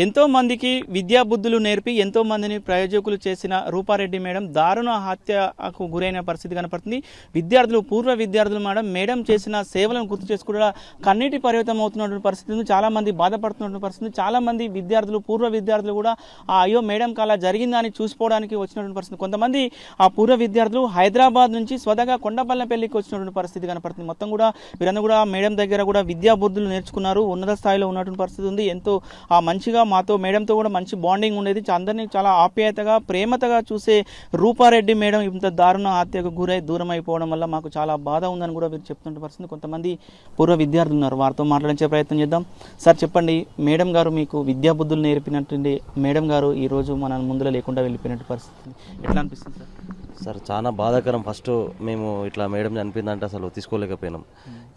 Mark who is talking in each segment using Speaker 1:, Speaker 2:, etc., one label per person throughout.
Speaker 1: ఎంతో మందికి విద్యా బుద్ధులు నేర్పి ఎంతో మందిని ప్రయోజకులు చేసిన రూపారెడ్డి మేడం దారుణ హత్యకు గురైన పరిస్థితి కనపడుతుంది. విద్యార్థులు పూర్వ విద్యార్థులు మేడం చేసిన సేవలను గుర్తు చేసుకుంటూ కన్నీటి పర్యటన అవుతున్నటువంటి పరిస్థితి ఉంది. చాలా మంది బాధపడుతున్నటువంటి పరిస్థితి. చాలా మంది విద్యార్థులు పూర్వ విద్యార్థులు కూడా అయ్యో మేడం అలా జరిగిందా అని చూసుకోవడానికి వచ్చినటువంటి పరిస్థితి. కొంతమంది ఆ పూర్వ విద్యార్థులు హైదరాబాద్ నుంచి స్వతగా కొండపల్లెపల్లికి వచ్చినటువంటి పరిస్థితి కనపడుతుంది. మొత్తం కూడా వీరందరూ కూడా మేడం దగ్గర కూడా విద్యా బుద్ధులు నేర్చుకున్నారు. ఉన్నత స్థాయిలో ఉన్నటువంటి పరిస్థితి ఉంది. ఎంతో మంచిగా మాతో మేడంతో కూడా మంచి బాండింగ్ ఉండేది. అందరినీ చాలా ఆప్యాయతగా ప్రేమతగా చూసే రూపారెడ్డి మేడం ఇంత దారుణ హత్యకు గురై దూరం అయిపోవడం వల్ల మాకు చాలా బాధ ఉందని కూడా వీరు చెప్తుంటే పరిస్థితి. కొంతమంది పూర్వ విద్యార్థులు ఉన్నారు, వారితో మాట్లాడించే ప్రయత్నం చేద్దాం. సార్ చెప్పండి, మేడం గారు మీకు విద్యా బుద్ధులు నేర్పినట్టుండి మేడం గారు ఈరోజు మన ముందులో లేకుండా వెళ్ళిపోయినట్టు పరిస్థితి ఎట్లా అనిపిస్తుంది సార్?
Speaker 2: సార్ చాలా బాధాకరం. ఫస్ట్ మేము ఇట్లా మేడం చనిపోయిందంటే అసలు తీసుకోలేకపోయినాం.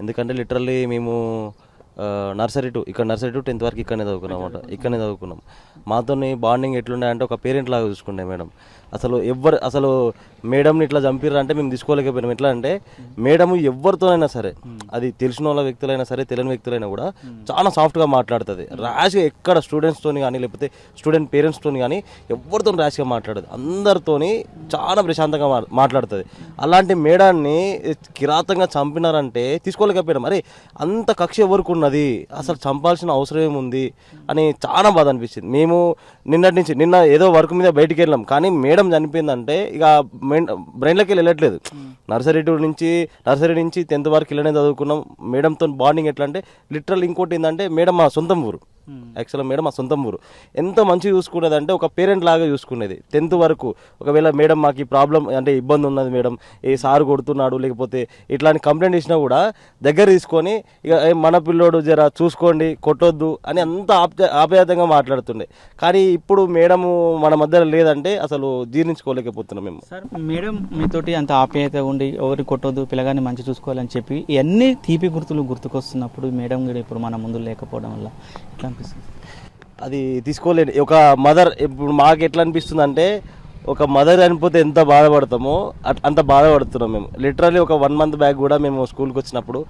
Speaker 2: ఎందుకంటే లిటరల్లీ మేము నర్సరీ టు 10th వరకు ఇక్కడనే చదువుకున్నాం. మాతో బాండింగ్ ఎట్లుండే అంటే ఒక పేరెంట్ లాగా చూసుకుండే మేడం. అసలు మేడంని ఇట్లా చంపిర్రు అంటే మేము తీసుకోలేకపోయినాం. ఎట్లా అంటే మేడం ఎవరితోనైనా సరే, అది తెలిసిన వాళ్ళ వ్యక్తులైనా సరే తెలియని వ్యక్తులైనా కూడా చాలా సాఫ్ట్గా మాట్లాడుతుంది. ర్యాష్గా ఎక్కడ స్టూడెంట్స్తోని కానీ లేకపోతే స్టూడెంట్ పేరెంట్స్తోని కానీ ఎవరితో ర్యాష్గా మాట్లాడదు. అందరితోని చాలా ప్రశాంతంగా మాట్లాడుతుంది. అలాంటి మేడాన్ని కిరాతంగా చంపినారంటే తీసుకోలేకపోయినాం. అరే అంత కక్ష ఎవరికి ఉన్నది, అసలు చంపాల్సిన అవసరం ఏముంది అని చాలా బాధ అనిపించింది. మేము నిన్న ఏదో వర్క్ మీద బయటికి వెళ్ళాం, కానీ మేడం చనిపోయిందంటే ఇక బ్రెయిన్లోకి వెళ్ళట్లేదు. నర్సరీ నుంచి 10th వరకు ఇలానే చదువుకున్నాం. మేడంతో బాండింగ్ ఎట్లా అంటే లిటరల్ ఇంకోటి ఏంటంటే మేడం మా సొంతం ఊరు. యాక్చువల్గా మేడం మా సొంతం ఊరు. ఎంత మంచిగా చూసుకునేది అంటే ఒక పేరెంట్ లాగా చూసుకునేది. 10th వరకు ఒకవేళ మేడం మాకు ఈ ప్రాబ్లం అంటే ఇబ్బంది ఉన్నది మేడం, ఏ సారు కొడుతున్నాడు లేకపోతే ఇట్లాంటి కంప్లైంట్ ఇచ్చినా కూడా దగ్గర తీసుకొని ఇక మన పిల్లోడు జర చూసుకోండి కొట్టొద్దు అని అంత ఆప్యాయంగా మాట్లాడుతుండే. కానీ ఇప్పుడు మేడము మన మధ్యలో లేదంటే అసలు జీర్ణించుకోలేకపోతున్నాం మేము.
Speaker 1: సార్ మేడం మీతోటి అంత ఆప్యాయత ఉండి ఎవరిని కొట్టొద్దు పిల్లగాన్ని మంచి చూసుకోవాలని చెప్పి ఎన్ని తీపి గుర్తులు గుర్తుకొస్తున్నప్పుడు మేడం కూడా ఇప్పుడు మన ముందు లేకపోవడం వల్ల ఎట్లా అనిపిస్తుంది?
Speaker 2: అది తీసుకోలేదు. ఒక మదర్ ఇప్పుడు మాకు ఎట్లా అనిపిస్తుంది అంటే ఒక మదర్ చనిపోతే ఎంత బాధపడతామో అంత బాధపడుతున్నాం మేము. లిటరల్లీ ఒక 1 month బ్యాక్ కూడా మేము స్కూల్కి వచ్చినప్పుడు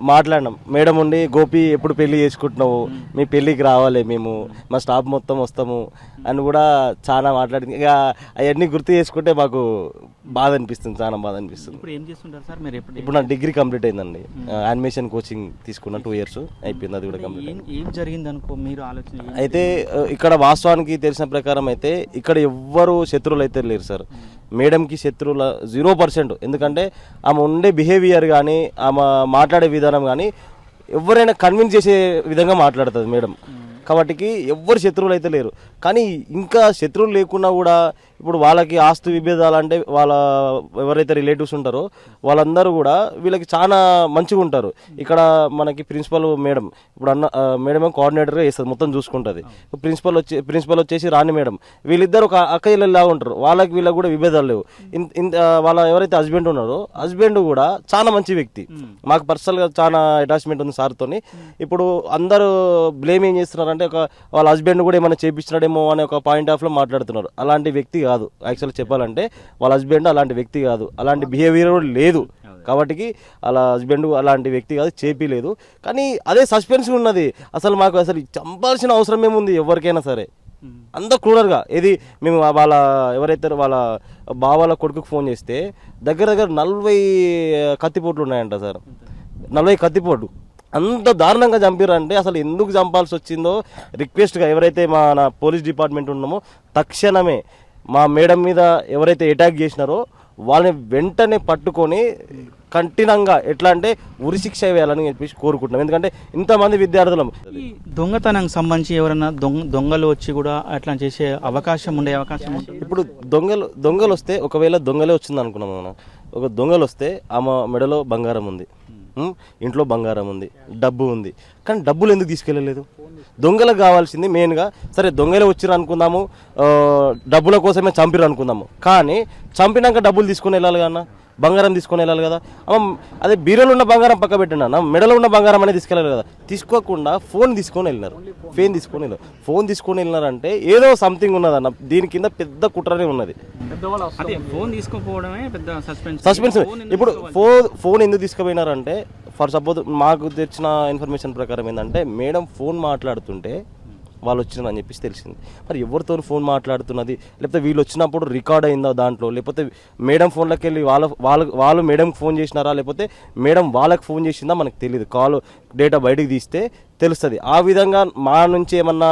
Speaker 2: మాట్లాడినాం. మేడం ఉండి గోపి ఎప్పుడు పెళ్లి చేసుకుంటున్నావు, మీ పెళ్ళికి రావాలి, మేము మా స్టాఫ్ మొత్తం వస్తాము అని కూడా చాలా మాట్లాడింది. ఇక అవన్నీ గుర్తు చేసుకుంటే మాకు బాధ అనిపిస్తుంది, చాలా బాధ అనిపిస్తుంది.
Speaker 1: ఇప్పుడు ఏం చేస్తుంటారు సార్ మీరు?
Speaker 2: ఇప్పుడు నా డిగ్రీ కంప్లీట్ అయిందండి. యానిమేషన్ కోచింగ్ తీసుకున్న 2 years అయిపోయింది. అది కూడా కంప్లీట్.
Speaker 1: ఏం జరిగింది అనుకో మీరు ఆలోచన
Speaker 2: అయితే ఇక్కడ వాస్తవానికి తెలిసిన ప్రకారం అయితే ఇక్కడ ఎవ్వరు శత్రువులు అయితే లేరు సార్. మేడంకి శత్రువుల 0%. ఎందుకంటే ఆమె ఉండే బిహేవియర్ కానీ ఆమె మాట్లాడే విధానం కానీ ఎవరైనా కన్విన్స్ చేసే విధంగా మాట్లాడుతుంది మేడం. కాబట్టి ఎవ్వరు శత్రువులు అయితే లేరు. కానీ ఇంకా శత్రువులు లేకున్నా కూడా ఇప్పుడు వాళ్ళకి ఆస్తి విభేదాలు అంటే వాళ్ళ ఎవరైతే రిలేటివ్స్ ఉంటారో వాళ్ళందరూ కూడా వీళ్ళకి చాలా మంచిగా ఉంటారు. ఇక్కడ మనకి ప్రిన్సిపల్ మేడం ఇప్పుడు మేడమే కోఆర్డినేటర్గా చేస్తుంది, మొత్తం చూసుకుంటుంది. ప్రిన్సిపల్ వచ్చేసి రాణి మేడం. వీళ్ళిద్దరు ఒక అక్కయ్యలాగా ఉంటారు. వాళ్ళకి వీళ్ళకి కూడా విభేదాలు లేవు. వాళ్ళ ఎవరైతే హస్బెండ్ ఉన్నారో హస్బెండ్ కూడా చాలా మంచి వ్యక్తి. మాకు పర్సనల్గా చాలా అటాచ్మెంట్ ఉంది సార్తోని. ఇప్పుడు అందరూ బ్లేమ్ ఏం చేస్తున్నారంటే వాళ్ళ హస్బెండ్ కూడా ఏమైనా చేపించినాడేమో అనే ఒక పాయింట్ ఆఫ్ లో మాట్లాడుతున్నారు. అలాంటి వ్యక్తి కాదు. యాక్చువల్గా చెప్పాలంటే వాళ్ళ హస్బెండ్ అలాంటి వ్యక్తి కాదు, అలాంటి బిహేవియర్ లేదు. కాబట్టి వాళ్ళ హస్బెండ్ అలాంటి వ్యక్తి కాదు, చేపిలేదు. కానీ అదే సస్పెన్స్ ఉన్నది. అసలు మాకు అసలు చంపాల్సిన అవసరం ఏముంది ఎవరికైనా సరే, అంత క్రూరర్గా. ఇది మేము వాళ్ళ ఎవరైతే వాళ్ళ బావాల కొడుకుకు ఫోన్ చేస్తే దగ్గర 40 కత్తిపోట్లు ఉన్నాయంట సార్. 40 కత్తిపోట్లు అంత దారుణంగా చంపారంటే అసలు ఎందుకు చంపాల్సి వచ్చిందో రిక్వెస్ట్గా ఎవరైతే మన పోలీస్ డిపార్ట్మెంట్ ఉన్నామో తక్షణమే మా మేడం మీద ఎవరైతే అటాక్ చేసినారో వాళ్ళని వెంటనే పట్టుకొని కఠినంగా ఎట్లా అంటే ఉరిశిక్ష వేయాలని చెప్పేసి కోరుకుంటున్నాం. ఎందుకంటే ఇంతమంది విద్యార్థులం
Speaker 1: దొంగతనానికి సంబంధించి ఎవరైనా దొంగలు వచ్చి కూడా అట్లా చేసే అవకాశం ఉంటుంది.
Speaker 2: ఇప్పుడు దొంగలు వస్తే ఒకవేళ దొంగలే వచ్చింది అనుకున్నాం మనం. ఒక దొంగలు వస్తే ఆమె మెడలో బంగారం ఉంది, ఇంట్లో బంగారం ఉంది, డబ్బు ఉంది, కానీ డబ్బులు ఎందుకు తీసుకెళ్ళలేదు? దొంగలకు కావాల్సింది మెయిన్గా సరే దొంగలే వచ్చిర్రు అనుకుందాము, డబ్బుల కోసమే చంపిరు అనుకుందాము, కానీ చంపినాక డబ్బులు తీసుకొని వెళ్ళాలి కన్నా, బంగారం తీసుకొని వెళ్ళాలి కదా. అదే బీరోలో ఉన్న బంగారం పక్క పెట్టండి అన్న, మెడలో ఉన్న బంగారం అనేది తీసుకెళ్ళాలి కదా. తీసుకోకుండా ఫోన్ తీసుకొని వెళ్ళినారు. ఫోన్ తీసుకొని వెళ్ళినారంటే ఏదో సంథింగ్ ఉన్నదన్న. దీని కింద పెద్ద కుట్రనే ఉన్నది. సస్పెన్స్. ఇప్పుడు ఫోన్ ఎందుకు తీసుకుపోయినారంటే ఫర్ సపోజ్ మాకు తెచ్చిన ఇన్ఫర్మేషన్ ప్రకారం ఏంటంటే మేడం ఫోన్ మాట్లాడుతుంటే వాళ్ళు వచ్చినారని చెప్పేసి తెలిసింది. మరి ఎవరితో ఫోన్ మాట్లాడుతున్నది, లేకపోతే వీళ్ళు వచ్చినప్పుడు రికార్డ్ అయిందా దాంట్లో, లేకపోతే మేడం ఫోన్లోకి వెళ్ళి వాళ్ళు మేడంకి ఫోన్ చేసినారా, లేకపోతే మేడం వాళ్ళకి ఫోన్ చేసిందా మనకు తెలియదు. కాల్ డేటా బయటకు తీస్తే తెలుస్తుంది. ఆ విధంగా మా నుంచి ఏమన్నా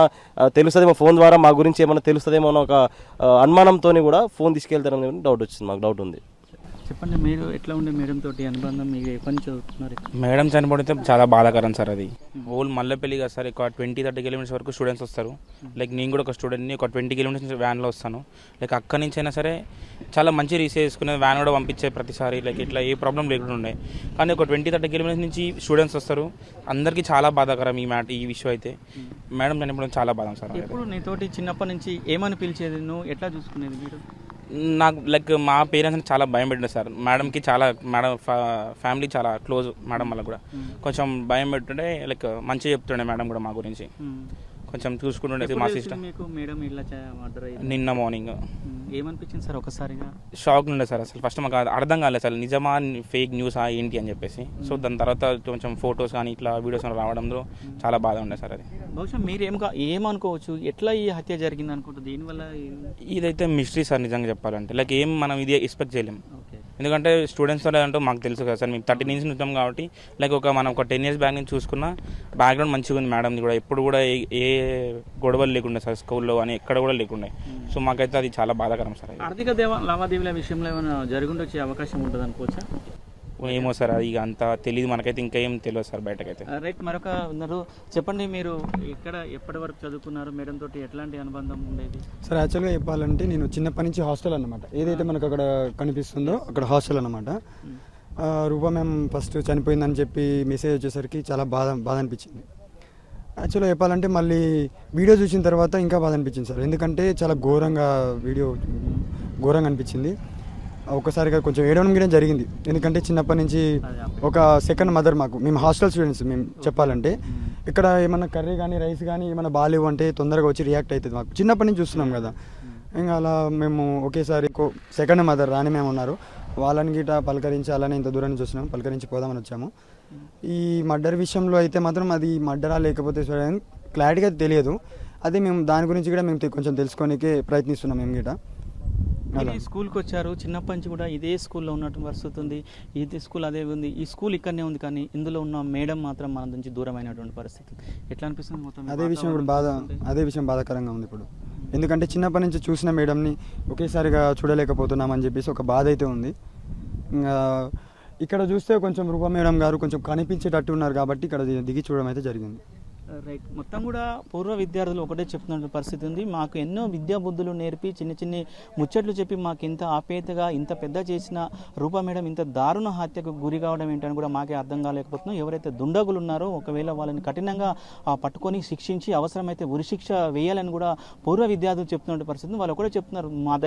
Speaker 2: తెలుస్తుందేమో, ఫోన్ ద్వారా మా గురించి ఏమన్నా తెలుస్తుందేమో అని ఒక అనుమానంతో కూడా ఫోన్ తీసుకెళ్తారని డౌట్ వచ్చింది, మాకు డౌట్ ఉంది.
Speaker 1: చెప్పండి, మీరు ఎట్లా ఉండే మేడం తోటి అనుబంధం, మీరు ఎప్పటి నుంచి చదువుతున్నారు?
Speaker 3: మేడం చనిపోతే చాలా బాధాకరం సార్. అది ఓల్ మల్లెపల్లి కదా సార్, ఒక 20-30 కిలోమీటర్స్ వరకు స్టూడెంట్స్ వస్తారు. లైక్ నేను కూడా ఒక స్టూడెంట్ని, ఒక 20 కిలోమీటర్స్ వ్యాన్లో వస్తాను. లైక్ అక్కడి నుంచి అయినా సరే చాలా మంచి రిసీవ్ చేసుకునే వ్యాన్ కూడా పంపించే ప్రతిసారి లైక్ ఇట్లా ఏ ప్రాబ్లం లేకుండా ఉండే. కానీ ఒక 20-30 కిలోమీటర్స్ నుంచి స్టూడెంట్స్ వస్తారు. అందరికీ చాలా బాధాకరం ఈ విషయం అయితే. మేడం చనిపోవడం చాలా బాధ సార్.
Speaker 1: ఇప్పుడు నీతోటి చిన్నప్పటి నుంచి ఏమని పిలిచేది, నువ్వు ఎట్లా చూసుకునేది? మీరు
Speaker 3: నాకు లైక్ మా పేరెంట్స్ని చాలా భయం పెట్టిండే సార్. మేడంకి చాలా, మేడం ఫ్యామిలీ చాలా క్లోజ్ మేడం వల్ల కూడా కొంచెం భయం పెట్టుండే. లైక్ మంచిగా చెప్తుండే మేడం కూడా మా గురించి, కొంచెం చూసుకుంటుండే. మా సిస్టర్
Speaker 1: మీకు మేడం ఇలా మర్డర్ అయ్యింది
Speaker 3: నిన్న మార్నింగ్
Speaker 1: ఏమనిపించింది సార్? ఒకసారిగా
Speaker 3: షాక్ ఉండే సార్. అసలు ఫస్ట్ మాకు అర్థం కాలేదు సార్, నిజమా ఫేక్ న్యూసా ఏంటి అని చెప్పేసి. సో దాని తర్వాత కొంచెం ఫొటోస్ కానీ ఇట్లా వీడియోస్ రావడంలో చాలా బాధ ఉండే సార్. అది
Speaker 1: బహుశా మీరు ఏమనుకోవచ్చు, ఎట్లా ఈ హత్య జరిగింది అనుకుంటుంది, దీనివల్ల
Speaker 3: ఇదైతే మిస్టరీ సార్ నిజంగా చెప్పాలంటే. లైక్ ఏం మనం ఇది ఎక్స్పెక్ట్ చేయలేము.
Speaker 1: ఓకే,
Speaker 3: ఎందుకంటే స్టూడెంట్స్ అంటే మాకు తెలుసు కదా సార్, మేము 13 నుంచి ఉంటాం కాబట్టి. లైక్ మనం ఒక 10 years బ్యాక్ నుంచి చూసుకున్న బ్యాక్గ్రౌండ్ మంచిగా ఉంది మేడంది కూడా. ఎప్పుడు కూడా ఏ గొడవలు లేకుండా సార్, స్కూల్లో అని ఎక్కడ కూడా లేకుండా. సో మాకైతే అది చాలా బాధాకరం సార్.
Speaker 1: ఆర్థిక లావాదేవీల విషయంలో ఏమైనా జరుగుండొచ్చే అవకాశం ఉంటుంది అనుకోవచ్చా?
Speaker 3: ఏమో సార్, అది ఇక అంత తెలియదు మనకైతే, ఇంకా ఏం తెలియదు సార్ బయటకైతే.
Speaker 1: రైట్, మరొక ఉన్నారు. చెప్పండి, మీరు ఇక్కడ ఎప్పటి వరకు చదువుకున్నారు? మేడం తోటి ఎట్లాంటి అనుబంధం ఉండేది?
Speaker 4: సార్ యాక్చువల్గా చెప్పాలంటే నేను చిన్నప్పటి నుంచి హాస్టల్ అనమాట. ఏదైతే మనకు అక్కడ కనిపిస్తుందో అక్కడ హాస్టల్ అనమాట. రూపా మ్యామ్ ఫస్ట్ చనిపోయిందని చెప్పి మెసేజ్ వచ్చేసరికి చాలా బాధ అనిపించింది. యాక్చువల్గా చెప్పాలంటే మళ్ళీ వీడియో చూసిన తర్వాత ఇంకా బాధ అనిపించింది సార్. ఎందుకంటే చాలా ఘోరంగా అనిపించింది. ఒక్కసారిగా కొంచెం ఏడవడం కూడా జరిగింది. ఎందుకంటే చిన్నప్పటి నుంచి ఒక సెకండ్ మదర్ మాకు. మేము హాస్టల్ స్టూడెంట్స్. మేము చెప్పాలంటే ఇక్కడ ఏమన్నా కర్రీ కానీ రైస్ కానీ ఏమన్నా బాగాలేవు అంటే తొందరగా వచ్చి రియాక్ట్ అవుతుంది. మాకు చిన్నప్పటి నుంచి చూస్తున్నాం కదా. ఇంకా అలా మేము ఒకేసారి సెకండ్ మదర్ రాని మేము ఉన్నారు, వాళ్ళని గిట్ట పలకరించాలని ఇంత దూరం నుంచి వచ్చినాము, పలకరించి పోదామని వచ్చాము. ఈ మర్డర్ విషయంలో అయితే మాత్రం అది మర్డరా లేకపోతే క్లారిటీగా తెలియదు. అదే మేము దాని గురించి కూడా మేము కొంచెం తెలుసుకోనికే ప్రయత్నిస్తున్నాం మేము గిట్ట.
Speaker 1: స్కూల్కి వచ్చారు, చిన్నప్పటి నుంచి కూడా ఇదే స్కూల్లో ఉన్నటువంటి పరిస్థితి ఉంది, ఇదే స్కూల్ అదే ఉంది, ఈ స్కూల్ ఇక్కడనే ఉంది, కానీ ఇందులో ఉన్న మేడం మాత్రం మన నుంచి దూరమైనటువంటి పరిస్థితి. ఎట్లా అనిపిస్తుంది మొత్తం?
Speaker 4: అదే విషయం బాధాకరంగా ఉంది ఇప్పుడు. ఎందుకంటే చిన్నప్పటి నుంచి చూసిన మేడంని ఒకేసారిగా చూడలేకపోతున్నామని చెప్పేసి ఒక బాధ అయితే ఉంది. ఇంకా ఇక్కడ చూస్తే కొంచెం రూపా మేడం గారు కొంచెం కనిపించేటట్టు ఉన్నారు కాబట్టి ఇక్కడ దిగి చూడడం అయితే జరిగింది.
Speaker 1: రైట్, మొత్తం కూడా పూర్వ విద్యార్థులు ఒకటే చెప్తున్న పరిస్థితి ఉంది. మాకు ఎన్నో విద్యా బుద్ధులు నేర్పి చిన్న ముచ్చట్లు చెప్పి మాకు ఇంత ఆప్యాయతగా ఇంత పెద్ద చేసిన రూపా మేడం ఇంత దారుణ హత్యకు గురి కావడం ఏంటని కూడా మాకే అర్థం కాలేకపోతున్నాం. ఎవరైతే దుండగులు ఉన్నారో ఒకవేళ వాళ్ళని కఠినంగా పట్టుకొని శిక్షించి అవసరమైతే ఉరిశిక్ష వేయాలని కూడా పూర్వ విద్యార్థులు చెప్తున్న పరిస్థితి. వాళ్ళు కూడా చెప్తున్నారు, మా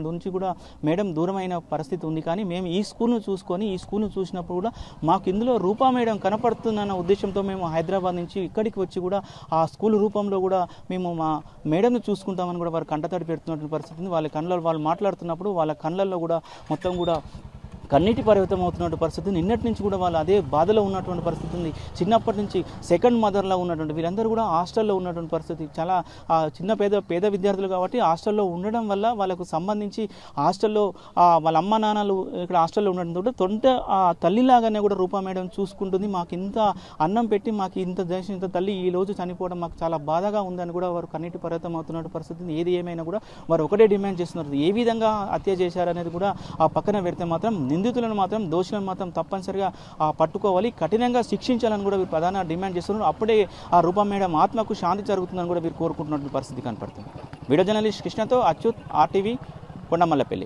Speaker 1: నుంచి కూడా మేడం దూరమైన పరిస్థితి ఉంది, కానీ మేము ఈ స్కూల్ను చూసినప్పుడు కూడా మాకు ఇందులో రూపా మేడం కనపడుతుందన్న ఉద్దేశంతో మేము హైదరాబాద్ నుంచి ఇక్కడికి వచ్చి కూడా ఆ స్కూల్ రూపంలో కూడా మేము మా మేడంని చూసుకుంటామని కూడా వారు కంటతడి పెడుతున్నటువంటి పరిస్థితి ఉంది. వాళ్ళ కళ్ళలో వాళ్ళు మాట్లాడుతున్నప్పుడు వాళ్ళ కళ్ళల్లో కూడా మొత్తం కూడా కన్నీటి పరిమితం అవుతున్నటువంటి పరిస్థితి. నిన్నటి నుంచి కూడా వాళ్ళు అదే బాధలో ఉన్నటువంటి పరిస్థితి ఉంది. చిన్నప్పటి నుంచి సెకండ్ మదర్లో ఉన్నటువంటి వీరందరూ కూడా హాస్టల్లో ఉన్నటువంటి పరిస్థితి. చాలా చిన్న పేద విద్యార్థులు కాబట్టి హాస్టల్లో ఉండడం వల్ల వాళ్ళకు సంబంధించి హాస్టల్లో వాళ్ళ అమ్మ నాన్నలు ఇక్కడ హాస్టల్లో ఉండడంతో తల్లిలాగానే కూడా రూపా మేడం చూసుకుంటుంది. మాకు ఇంత అన్నం పెట్టి మాకు ఇంత తల్లి ఈ రోజు చనిపోవడం మాకు చాలా బాధగా ఉందని కూడా వారు కన్నీటి పరిమితం అవుతున్నటువంటి పరిస్థితి. ఏది ఏమైనా కూడా వారు ఒకటే డిమాండ్ చేస్తున్నారు, ఏ విధంగా హత్య చేశారనేది కూడా ఆ పక్కన పెడితే మాత్రం నిందితులను మాత్రం దోషులను మాత్రం తప్పనిసరిగా పట్టుకోవాలి, కఠినంగా శిక్షించాలని కూడా వీరు ప్రధాన డిమాండ్ చేస్తున్నారు. అప్పుడే ఆ రూపా మేడం ఆత్మకు శాంతి జరుగుతుందని కూడా వీరు కోరుకుంటున్నటువంటి పరిస్థితి కనపడుతుంది. వీడియో జర్నలిస్ట్ కృష్ణతో అచ్యుత్, RTV, కొండమల్లపల్లి.